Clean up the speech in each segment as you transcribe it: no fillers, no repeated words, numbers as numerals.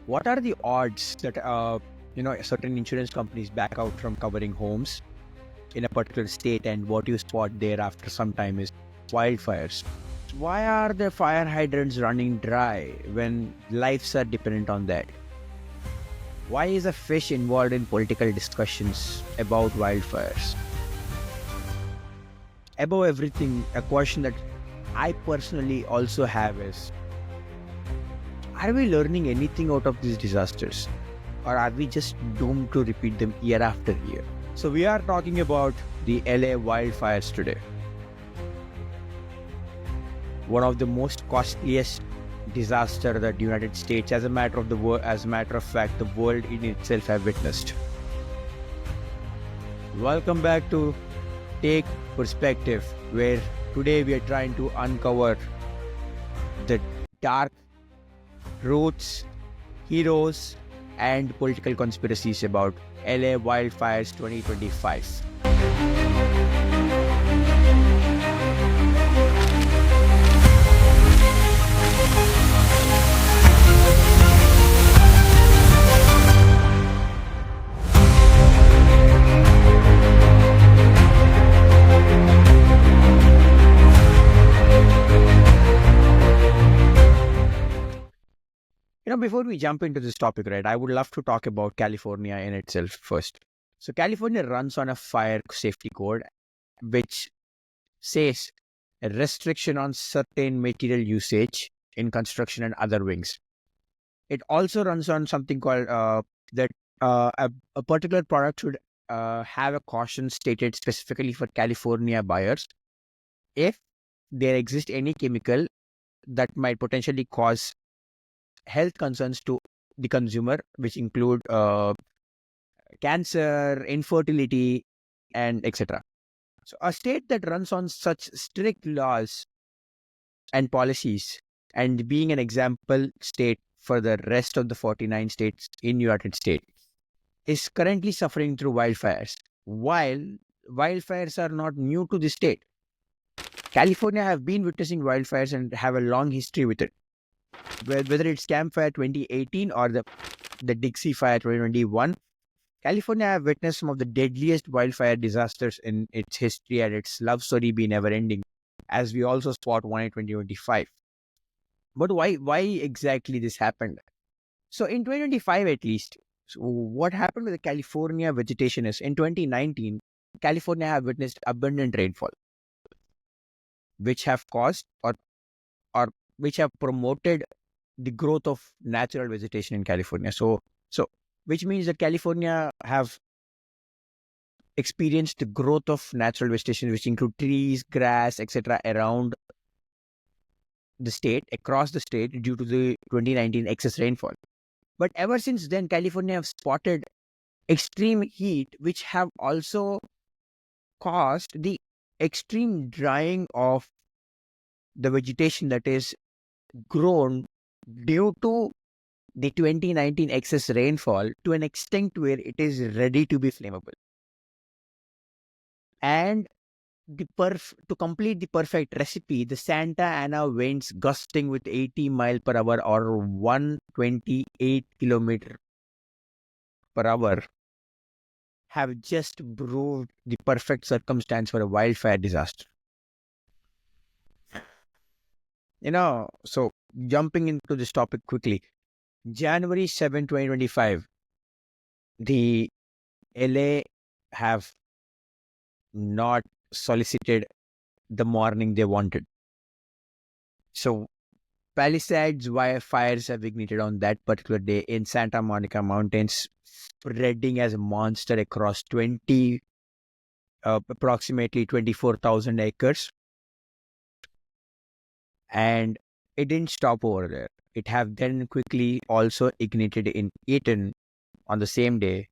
What are the odds that certain insurance companies back out from covering homes in a particular state, and what you spot there after some time is wildfires? Why are the fire hydrants running dry when lives are dependent on that? Why is a fish involved in political discussions about wildfires? Above everything, a question that I personally also have is, are we learning anything out of these disasters? Or are we just doomed to repeat them year after year? So we are talking about the LA wildfires today. One of the most costliest disaster that the United States, as a matter of fact, the world in itself have witnessed. Welcome back to Take Perspective, where today we are trying to uncover the dark roots, heroes, and political conspiracies about LA wildfires 2025. Before we jump into this topic, right, I would love to talk about California in itself first. So California runs on a fire safety code, which says a restriction on certain material usage in construction and other wings. It also runs on something called that a particular product should have a caution stated specifically for California buyers if there exists any chemical that might potentially cause health concerns to the consumer, which include cancer, infertility, and etc. So a state that runs on such strict laws and policies, and being an example state for the rest of the 49 states in United States, is currently suffering through wildfires. While wildfires are not new to the state, California have been witnessing wildfires and have a long history with it. Whether it's Camp Fire 2018 or the Dixie Fire 2021, California have witnessed some of the deadliest wildfire disasters in its history, and its love story be never ending, as we also spot one in 2025. But why exactly this happened? So in 2025 at least, so what happened with the California vegetation is, in 2019, California have witnessed abundant rainfall, which have caused or which have promoted the growth of natural vegetation in California. So which means that California have experienced the growth of natural vegetation, which include trees, grass, etc., around the state, across the state, due to the 2019 excess rainfall. But ever since then, California have spotted extreme heat, which have also caused the extreme drying of the vegetation that is grown due to the 2019 excess rainfall, to an extent where it is ready to be flammable. And to complete the perfect recipe, the Santa Ana winds gusting with 80 miles per hour or 128 kilometers per hour have just proved the perfect circumstance for a wildfire disaster. So jumping into this topic quickly, January 7, 2025, the LA have not solicited the morning they wanted. So Palisades wildfires have ignited on that particular day in Santa Monica Mountains, spreading as a monster across approximately 24,000 acres. And it didn't stop over there. It have then quickly also ignited in Eaton on the same day,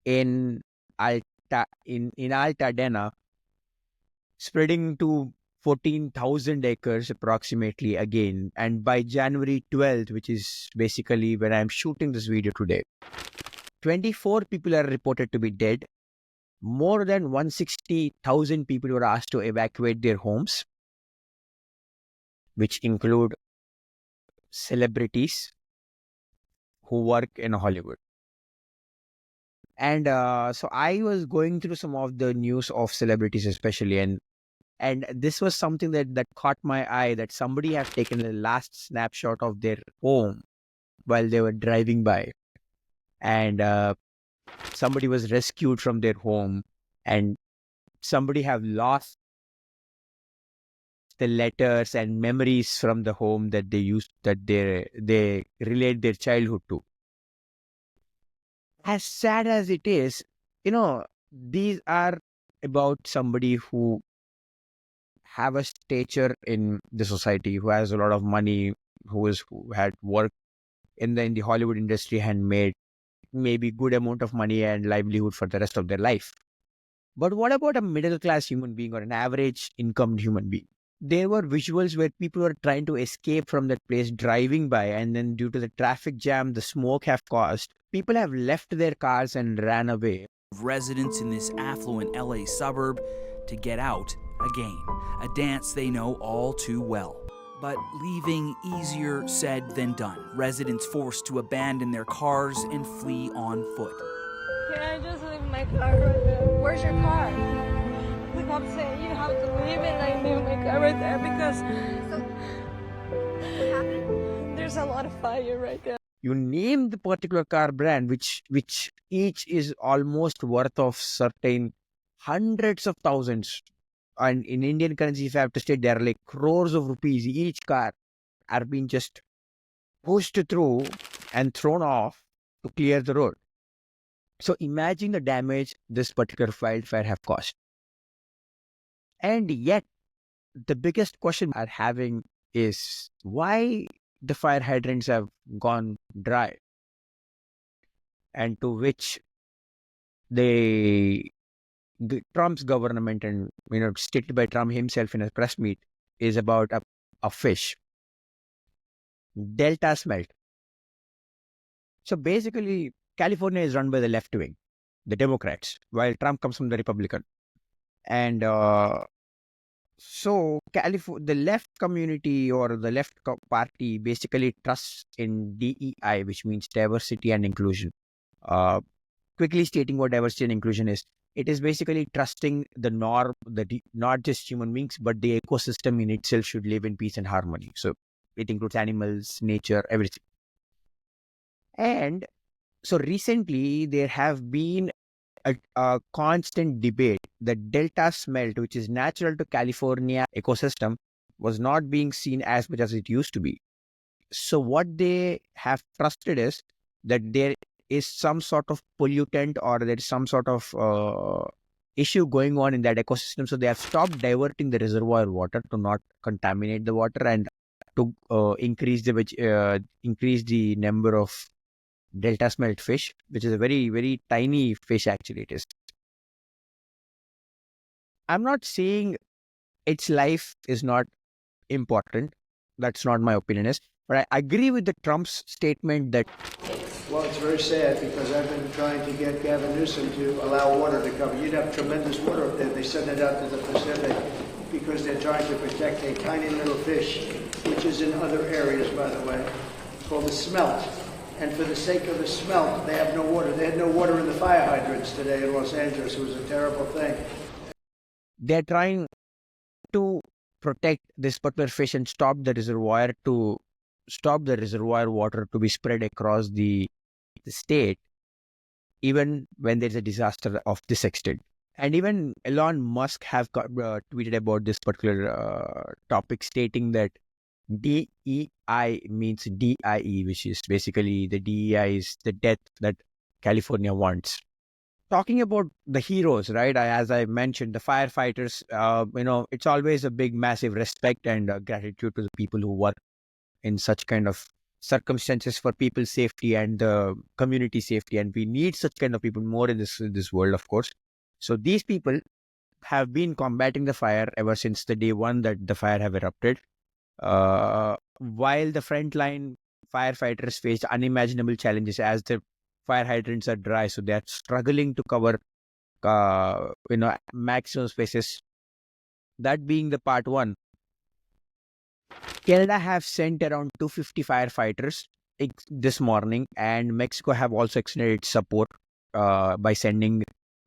in Altadena, spreading to 14,000 acres approximately again. And by January 12th, which is basically when I'm shooting this video today, 24 people are reported to be dead. More than 160,000 people were asked to evacuate their homes, which include celebrities who work in Hollywood. And so I was going through some of the news of celebrities especially, and this was something that caught my eye, that somebody had taken the last snapshot of their home while they were driving by. And somebody was rescued from their home, and somebody have lost the letters and memories from the home that they relate their childhood to. As sad as it is, these are about somebody who have a stature in the society, who has a lot of money, who had worked in the Hollywood industry and made maybe good amount of money and livelihood for the rest of their life. But what about a middle class human being or an average income human being? There were visuals where people were trying to escape from that place driving by, and then due to the traffic jam the smoke have caused, people have left their cars and ran away. Residents in this affluent LA suburb to get out again, a dance they know all too well. But leaving easier said than done. Residents forced to abandon their cars and flee on foot. Can I just leave my car right there? Where's your car? Like I'm saying, you have to leave it. I leave my car right there because What happened? there's a lot of fire right there. You name the particular car brand, which each is almost worth of certain hundreds of thousands. And in Indian currency, if I have to state, there are like crores of rupees. Each car are being just pushed through and thrown off to clear the road. So imagine the damage this particular wildfire have caused. And yet, the biggest question we are having is why the fire hydrants have gone dry, and to which Trump's government, and stated by Trump himself in a press meet, is about a fish, delta smelt. So basically, California is run by the left wing, the Democrats, while Trump comes from the Republican. And so the left community or the left party basically trusts in DEI, which means diversity and inclusion. Quickly stating what diversity and inclusion is, it is basically trusting the norm that not just human beings, but the ecosystem in itself should live in peace and harmony. So it includes animals, nature, everything. And so recently there have been a constant debate that delta smelt, which is natural to California ecosystem, was not being seen as much as it used to be. So what they have trusted is that there is some sort of pollutant, or there is some sort of issue going on in that ecosystem. So they have stopped diverting the reservoir water to not contaminate the water, and to increase the number of delta smelt fish, which is a very, very tiny fish actually it is. I'm not saying its life is not important. That's not my opinion is. But I agree with the Trump's statement that... Well, it's very sad because I've been trying to get Gavin Newsom to allow water to come. You'd have tremendous water up there. They send it out to the Pacific because they're trying to protect a tiny little fish, which is in other areas, by the way, called the smelt. And for the sake of the smelt, they have no water. They had no water in the fire hydrants today in Los Angeles. It was a terrible thing. They're trying to protect this particular fish and stop the reservoir water to be spread across the state, even when there's a disaster of this extent. And even Elon Musk have tweeted about this particular topic, stating that DEI means DIE, which is basically the DEI is the death that California wants. Talking about the heroes, right? As I mentioned, the firefighters, it's always a big, massive respect and gratitude to the people who work in such kind of circumstances for people's safety and the community safety. And we need such kind of people more in this world, of course. So these people have been combating the fire ever since the day one that the fire have erupted. While the frontline firefighters faced unimaginable challenges as the fire hydrants are dry, so they are struggling to cover maximum spaces. That being the part one, Canada have sent around 250 firefighters this morning, and Mexico have also extended its support by sending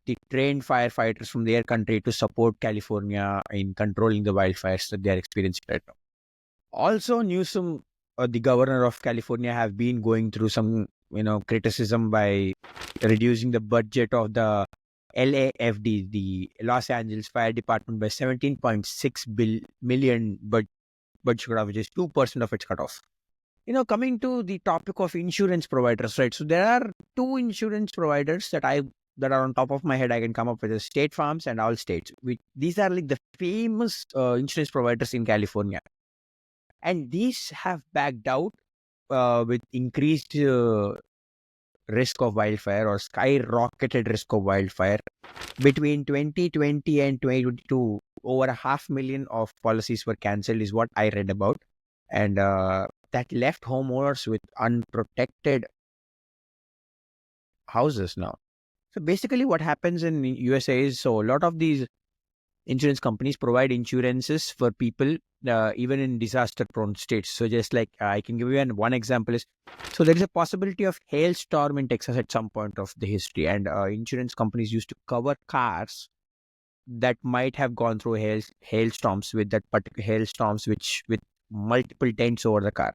the trained firefighters from their country to support California in controlling the wildfires that they are experiencing right now. Also, Newsom, the governor of California, have been going through some criticism by reducing the budget of the LAFD, the Los Angeles Fire Department, by 17.6 million budget cutoff, which is 2% of its cutoff. Coming to the topic of insurance providers, right? So there are two insurance providers that are on top of my head I can come up with: State Farms and All States. These are like the famous insurance providers in California, and these have backed out with increased risk of wildfire, or skyrocketed risk of wildfire. Between 2020 and 2022, over 500,000 of policies were cancelled, is what I read about. And that left homeowners with unprotected houses now. So basically what happens in USA is, so a lot of these insurance companies provide insurances for people even in disaster prone states. So just like I can give you one example is, so there is a possibility of hailstorm in Texas at some point of the history, and insurance companies used to cover cars that might have gone through hailstorms, with that particular hailstorms which with multiple dents over the car.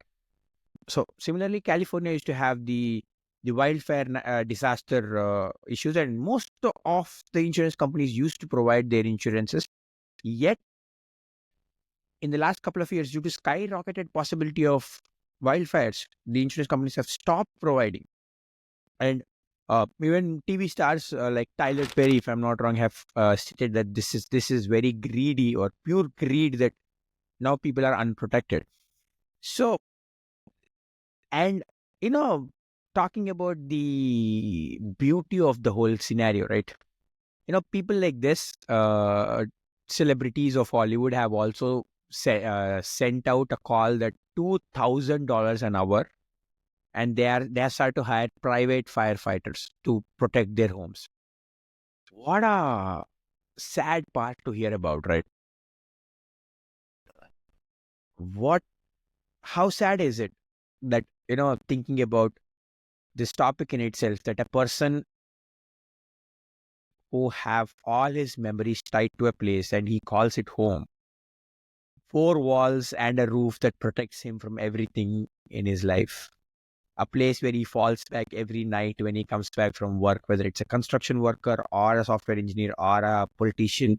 So similarly, California used to have the wildfire disaster issues, and most of the insurance companies used to provide their insurances. Yet, in the last couple of years, due to skyrocketed possibility of wildfires, the insurance companies have stopped providing. And even TV stars like Tyler Perry, if I'm not wrong, have stated that this is very greedy, or pure greed, that now people are unprotected. So, and talking about the beauty of the whole scenario, right? People like this, celebrities of Hollywood, have also sent out a call that $2,000 an hour, and they have started to hire private firefighters to protect their homes. What a sad part to hear about, right? How sad is it that, thinking about this topic in itself, that a person who have all his memories tied to a place and he calls it home, 4 walls and a roof that protects him from everything in his life, a place where he falls back every night when he comes back from work, whether it's a construction worker or a software engineer or a politician.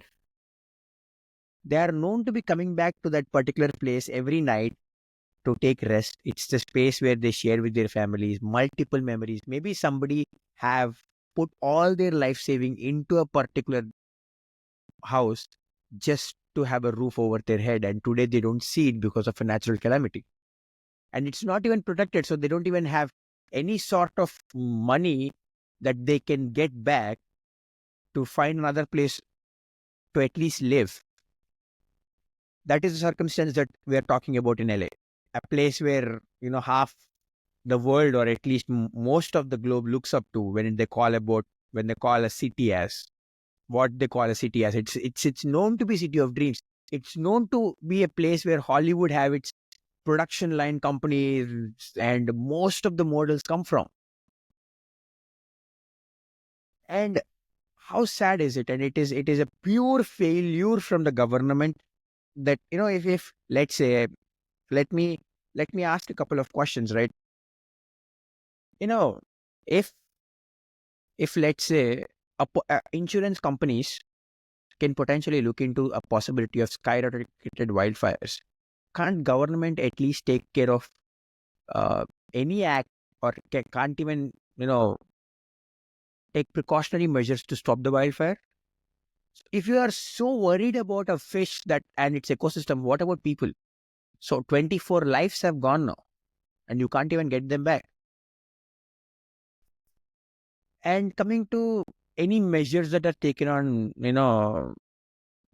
They are known to be coming back to that particular place every night to take rest. It's the space where they share with their families multiple memories. Maybe somebody have put all their life saving into a particular house just to have a roof over their head, and today they don't see it because of a natural calamity. And it's not even protected, so they don't even have any sort of money that they can get back to find another place to at least live. That is the circumstance that we are talking about in LA, a place where half the world, or at least most of the globe, looks up to when they call a city as what they call a city as. It's known to be city of dreams. It's known to be a place where Hollywood have its production line companies, and most of the models come from. And how sad is it? And it is a pure failure from the government, that if let's say, let me ask a couple of questions, right? If let's say insurance companies can potentially look into a possibility of skyrocketed wildfires, can't government at least take care of any act, or can't even take precautionary measures to stop the wildfire? If you are so worried about a fish that and its ecosystem, what about people? So 24 lives have gone now, and you can't even get them back. And coming to any measures that are taken on,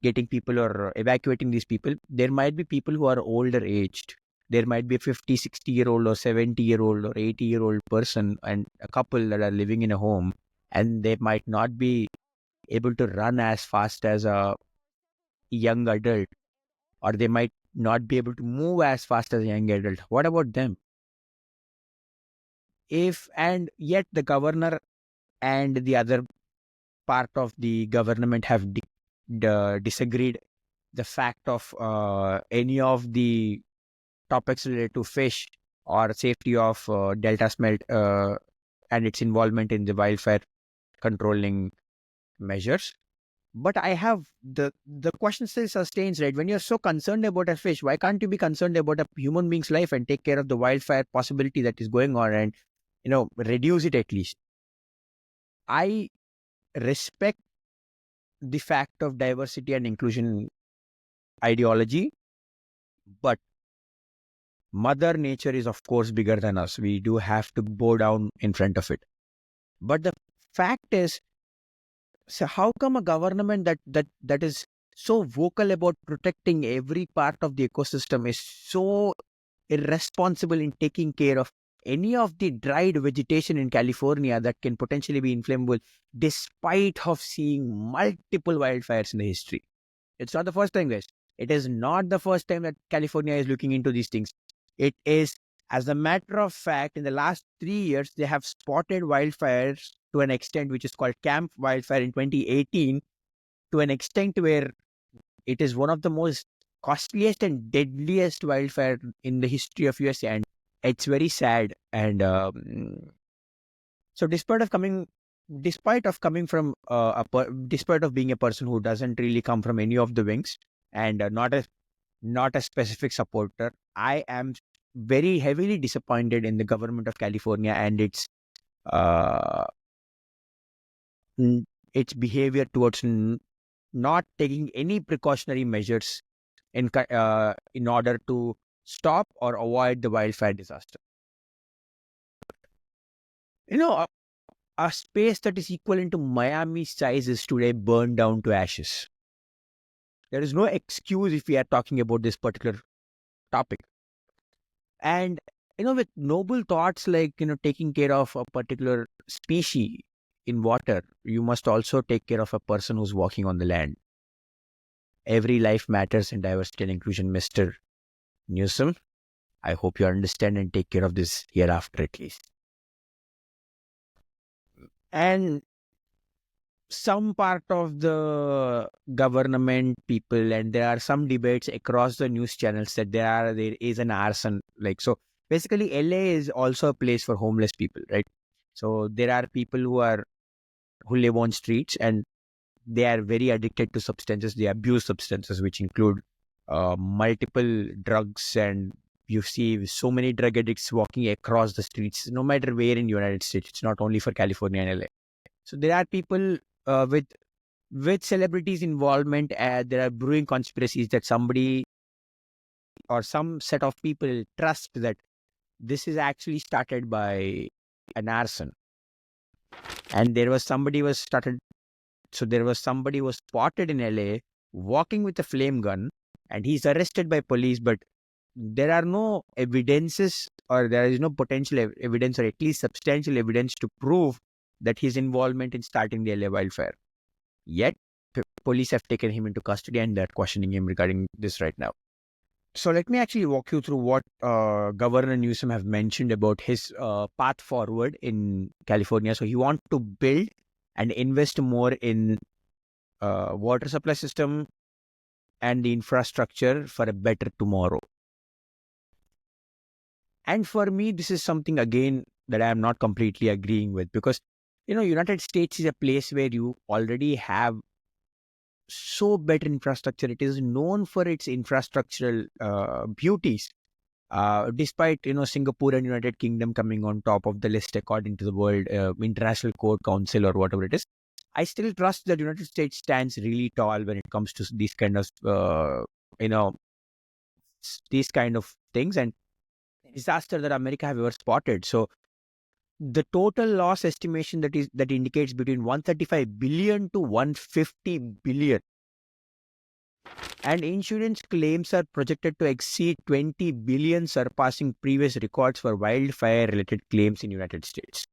getting people or evacuating these people, there might be people who are older aged. There might be a 50, 60-year-old or 70-year-old or 80-year-old person, and a couple that are living in a home, and they might not be able to run as fast as a young adult, or they might not be able to move as fast as a young adult. What about them? And yet the governor and the other part of the government have disagreed the fact of any of the topics related to fish or safety of delta smelt and its involvement in the wildfire controlling measures. But I have the question still sustains, right? When you're so concerned about a fish, why can't you be concerned about a human being's life and take care of the wildfire possibility that is going on and reduce it at least? I respect the fact of diversity and inclusion ideology, but Mother Nature is of course bigger than us. We do have to bow down in front of it. But the fact is, so how come a government that is so vocal about protecting every part of the ecosystem is so irresponsible in taking care of any of the dried vegetation in California that can potentially be inflammable, despite of seeing multiple wildfires in the history? It's not the first time, guys. It is not the first time that California is looking into these things. It is, as a matter of fact, in the last 3 years, they have spotted wildfires to an extent which is called Camp Wildfire in 2018, to an extent where it is one of the most costliest and deadliest wildfire in the history of USA, and it's very sad. And so, despite of being a person who doesn't really come from any of the wings and not a specific supporter, I am very heavily disappointed in the government of California and its behavior towards not taking any precautionary measures in order to stop or avoid the wildfire disaster. A space that is equivalent to Miami's size is today burned down to ashes. There is no excuse if we are talking about this particular topic. And with noble thoughts like taking care of a particular species in water, you must also take care of a person who's walking on the land. Every life matters in diversity and inclusion, Mr. Newsom. I hope you understand and take care of this hereafter at least. And some part of the government people, and there are some debates across the news channels that there is an arson. So basically LA is also a place for homeless people, right? So there are people who live on streets and they are very addicted to substances. They abuse substances, which include multiple drugs, and you see so many drug addicts walking across the streets, no matter where in the United States. It's not only for California and LA. So there are people with celebrities' involvement. There are brewing conspiracies that somebody or some set of people trust that this is actually started by an arson. And there was somebody was spotted in LA walking with a flame gun, and he's arrested by police, but there are no evidences, or there is no potential evidence, or at least substantial evidence to prove that his involvement in starting the LA wildfire. Yet, police have taken him into custody and they're questioning him regarding this right now. So let me actually walk you through what Governor Newsom have mentioned about his path forward in California. So he wants to build and invest more in water supply system and the infrastructure for a better tomorrow. And for me, this is something, again, that I am not completely agreeing with, because United States is a place where you already have so better infrastructure. It is known for its infrastructural beauties. Despite Singapore and United Kingdom coming on top of the list according to the World International Code Council or whatever it is, I still trust that United States stands really tall when it comes to these kind of things and disaster that America have ever spotted. So the total loss estimation that indicates between 135 billion to 150 billion. And insurance claims are projected to exceed 20 billion, surpassing previous records for wildfire-related claims in United States.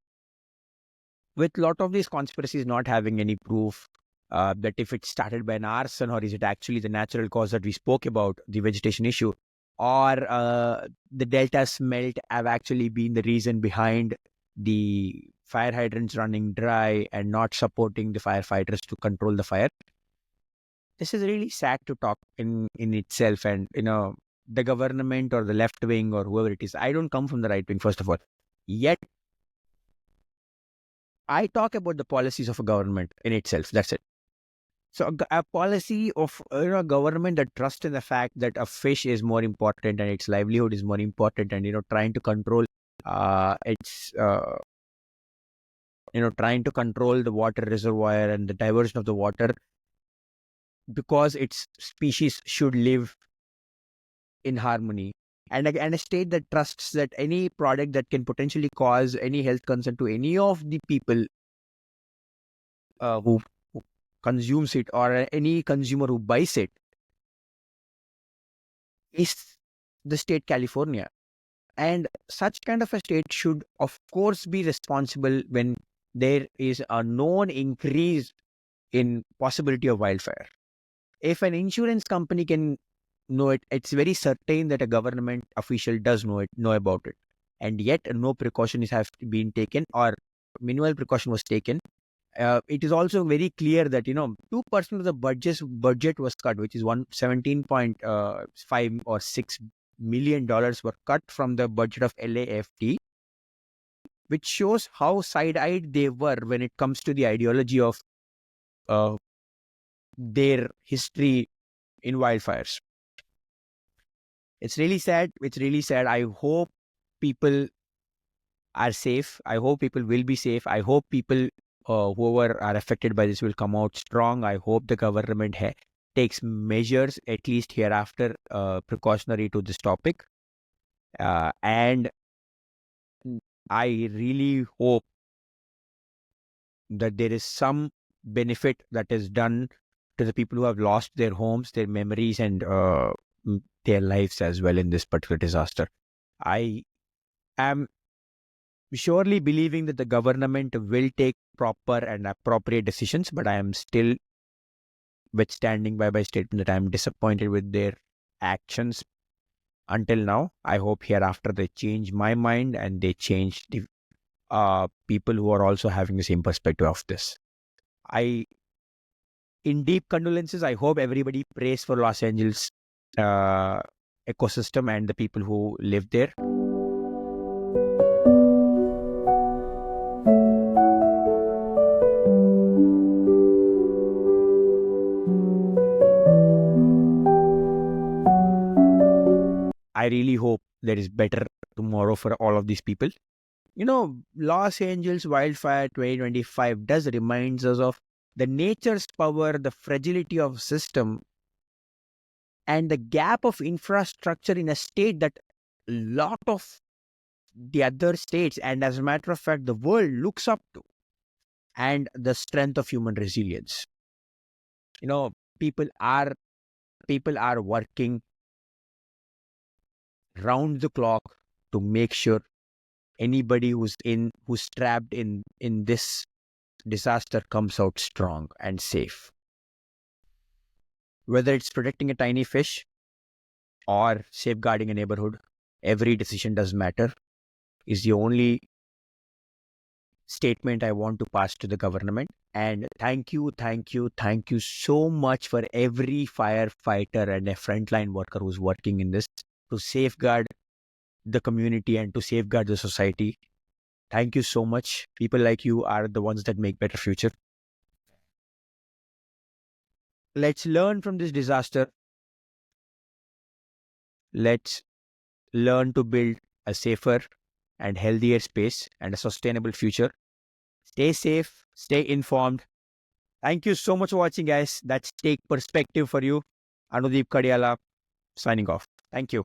With a lot of these conspiracies not having any proof that if it started by an arson, or is it actually the natural cause that we spoke about, the vegetation issue, or the delta smelt have actually been the reason behind the fire hydrants running dry and not supporting the firefighters to control the fire. This is really sad to talk in itself. And, the government or the left wing or whoever it is, I don't come from the right wing, first of all. Yet, I talk about the policies of a government in itself. That's it. So a policy of a government that trusts in the fact that a fish is more important and its livelihood is more important, and trying to control its trying to control the water reservoir and the diversion of the water, because its species should live in harmony. And a state that trusts that any product that can potentially cause any health concern to any of the people who consumes it, or any consumer who buys it, is the state California. And such kind of a state should, of course, be responsible when there is a known increase in possibility of wildfire. If an insurance company can know it, it's very certain that a government official does know about it. And yet no precautions have been taken, or minimal precaution was taken. It is also very clear that 2% of the budget was cut, which is $17.5 or $6 million were cut from the budget of LAFT, which shows how side-eyed they were when it comes to the ideology of their history in wildfires. It's really sad. I hope people are safe. I hope people will be safe. I hope people whoever are affected by this will come out strong. I hope the government takes measures, at least hereafter, precautionary to this topic. And I really hope that there is some benefit that is done to the people who have lost their homes, their memories, and their lives as well in this particular disaster. I am surely believing that the government will take proper and appropriate decisions, but I am still withstanding by my statement that I am disappointed with their actions until now. I hope hereafter they change my mind and they change the people who are also having the same perspective of this. In deep condolences, I hope everybody prays for Los Angeles ecosystem and the people who live there. I really hope there is better tomorrow for all of these people. Los Angeles Wildfire 2025 does reminds us of the nature's power, the fragility of system, and the gap of infrastructure in a state that a lot of the other states, and as a matter of fact, the world looks up to, and the strength of human resilience. People are working round the clock to make sure anybody who's trapped in this disaster comes out strong and safe. Whether it's protecting a tiny fish or safeguarding a neighborhood, every decision does matter, is the only statement I want to pass to the government. And thank you so much for every firefighter and a frontline worker who's working in this to safeguard the community and to safeguard the society. Thank you so much. People like you are the ones that make better future. Let's learn from this disaster. Let's learn to build a safer and healthier space and a sustainable future. Stay safe, stay informed. Thank you so much for watching, guys. That's Take Perspective for you. Anudeep Kadiala signing off. Thank you.